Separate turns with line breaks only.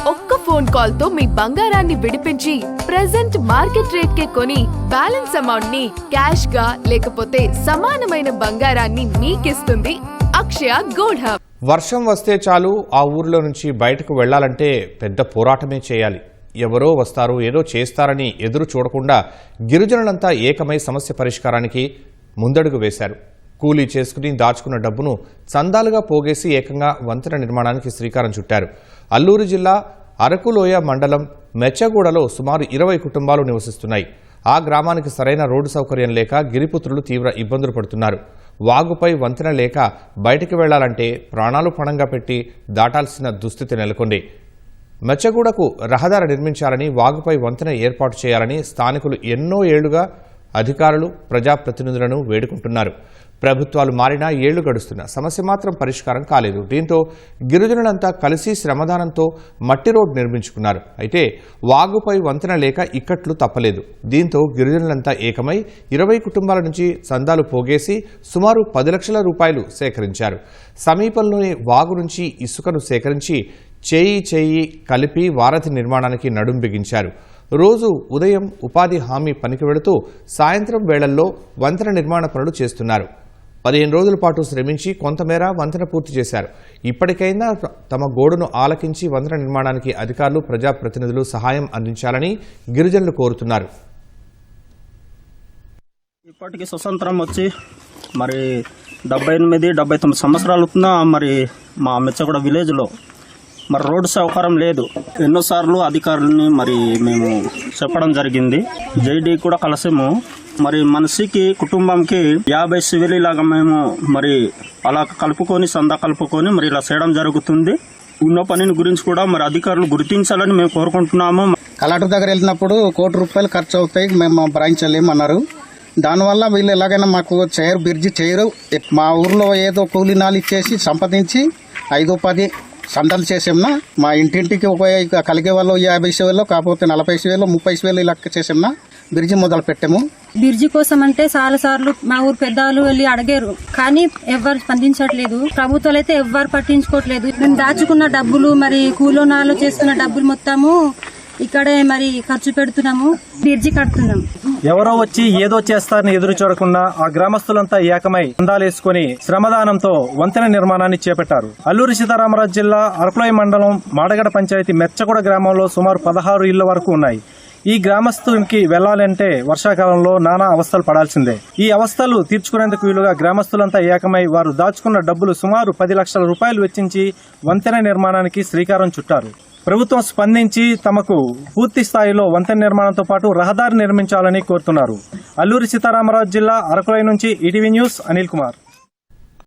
ఒక్క phone call తో మీ బంగారాన్ని విడిపించి ప్రెజెంట్ మార్కెట్ రేట్ కే కొని బ్యాలెన్స్ అమౌంట్ ని క్యాష్ గా లేకపోతే సమానమైన బంగారాన్ని మీకిస్తుంది అక్షయ గోల్డ్ హబ్.
వర్షం వస్తే చాలు ఆ ఊర్లో నుంచి బయటకు వెళ్లాలంటే పెద్ద పోరాటమే చేయాలి. ఎవరో వస్తారు ఏదో చేస్తారని ఎదురు చూడకుండా గిరిజనులంతా ఏకమై సమస్య పరిష్కారానికి ముందడుగు వేశారు. కూలీ చేసుకుని దాచుకున్న డబ్బును చందాలుగా పోగేసి ఏకంగా వంతెన నిర్మాణానికి శ్రీకారం చుట్టారు. అల్లూరు జిల్లా అరకులోయ మండలం మెచ్చగూడలో సుమారు 20 కుటుంబాలు నివసిస్తున్నాయి. ఆ గ్రామానికి సరైన రోడ్డు సౌకర్యం లేక గిరిపుత్రులు తీవ్ర ఇబ్బందులు పడుతున్నారు. వాగుపై వంతెన లేక బయటికి వెళ్లాలంటే ప్రాణాలు పణంగా పెట్టి దాటాల్సిన దుస్థితి నెలకొంది. మెచ్చగూడకు రహదారి నిర్మించాలని, వాగుపై వంతెన ఏర్పాటు చేయాలని స్థానికులు ఎన్నో ఏళ్లుగా అధికారులు, ప్రజాప్రతినిధులను వేడుకుంటున్నారు. ప్రభుత్వాలు మారినా ఏళ్లు గడుస్తున్నా సమస్య మాత్రం పరిష్కారం కాలేదు. దీంతో గిరిజనులంతా కలిసి శ్రమదానంతో మట్టి రోడ్డు నిర్మించుకున్నారు. అయితే వాగుపై వంతెన లేక ఇక్కట్లు తప్పలేదు. దీంతో గిరిజనులంతా ఏకమై 20 కుటుంబాల నుంచి చందాలు పోగేసి సుమారు 10 లక్షల రూపాయలు సేకరించారు. సమీపంలోని వాగు నుంచి ఇసుకను సేకరించి చేయి కలిపి వారధి నిర్మాణానికి నడుం బిగించారు. రోజు ఉదయం ఉపాధి హామీ పనికి వెళుతూ సాయంత్రం వేళల్లో వంతెన నిర్మాణ పనులు చేస్తున్నారు. 15 రోజుల పాటు శ్రమించి కొంతమేర వంతెన పూర్తి చేశారు. ఇప్పటికైనా తమ గోడును ఆలకించి వంతెన నిర్మాణానికి అధికారులు, ప్రజాప్రతినిధులు సహాయం అందించాలని గిరిజనులు కోరుతున్నారు.
ఇప్పటికి స్వతంత్రం వచ్చి మరి 78-79 సంవత్సరాలు అవుతున్నా మరి మా మెచ్చగూడ విలేజ్లో మరి రోడ్డు సౌకర్యం లేదు. ఎన్నోసార్లు అధికారులని మరి మేము చెప్పడం జరిగింది. జేడీ కూడా కలిసాము. మరి మనిషికి కుటుంబంకి 50,000 లాగా మేము మరి అలా కలుపుకొని సందా కలుపుకొని మరి ఇలా చేయడం జరుగుతుంది. ఉన్న పనిని గురించి కూడా మరి అధికారులు గుర్తించాలని మేము కోరుకుంటున్నాము.
కలెక్టర్ దగ్గర వెళ్ళినప్పుడు ₹1 కోటి ఖర్చు అవుతాయి, మేము భరించలేమన్నారు. దానివల్ల వీళ్ళు ఎలాగైనా మాకు బ్రిడ్జి చేయరు. మా ఊర్లో ఏదో కూలీనాలు ఇచ్చేసి సంపాదించి 5-10 సందాలు చేసాంనా. మా ఇంటింటికి కలిగే వాళ్ళు 50,000 కాకపోతే 40,000, 30,000 లెక్క చేసాంనా. బ్రిడ్జి మొదలు పెట్టాము.
బ్రిడ్జి కోసం అంటే చాలా సార్లు మా ఊరు పెద్దవాళ్ళు వెళ్ళి అడిగారు, కానీ ఎవ్వరు స్పందించట్లేదు. ప్రభుత్వాలు అయితే ఎవ్వరు పట్టించుకోవట్లేదు. మేము దాచుకున్న డబ్బులు మరి కూలోనాలు చేస్తున్న డబ్బులు మొత్తము ఇక్కడే మరి ఖర్చు పెడుతున్నాము, బ్రిడ్జి కడుతున్నాం.
ఎవరో వచ్చి ఏదో చేస్తారని ఎదురు చూడకుండా ఆ గ్రామస్తులంతా ఏకమై చందాలేసుకుని శ్రమదానంతో వంతెన నిర్మాణాన్ని చేపట్టారు. అల్లూరి సీతారామరాజు జిల్లా అరకులోయ మండలం మాడగడ పంచాయతీ మెచ్చగూడ గ్రామంలో సుమారు 16 ఇళ్ల వరకు ఉన్నాయి. ఈ గ్రామస్తునికి వెళ్లాలంటే వర్షాకాలంలో నానా అవస్థలు పడాల్సిందే. ఈ అవస్థలు తీర్చుకునేందుకు వీలుగా గ్రామస్తులంతా ఏకమై వారు దాచుకున్న డబ్బులు సుమారు 10 లక్షల రూపాయలు వెచ్చించి వంతెన నిర్మాణానికి శ్రీకారం చుట్టారు. ప్రభుత్వం స్పందించి తమకు పూర్తి స్థాయిలో వంతెన నిర్మాణంతో పాటు రహదారి నిర్మించాలని కోరుతున్నారు. అల్లూరి సీతారామరాజు జిల్లా అరకులోయ నుంచి ఈటీవీ న్యూస్ అనిల్ కుమార్.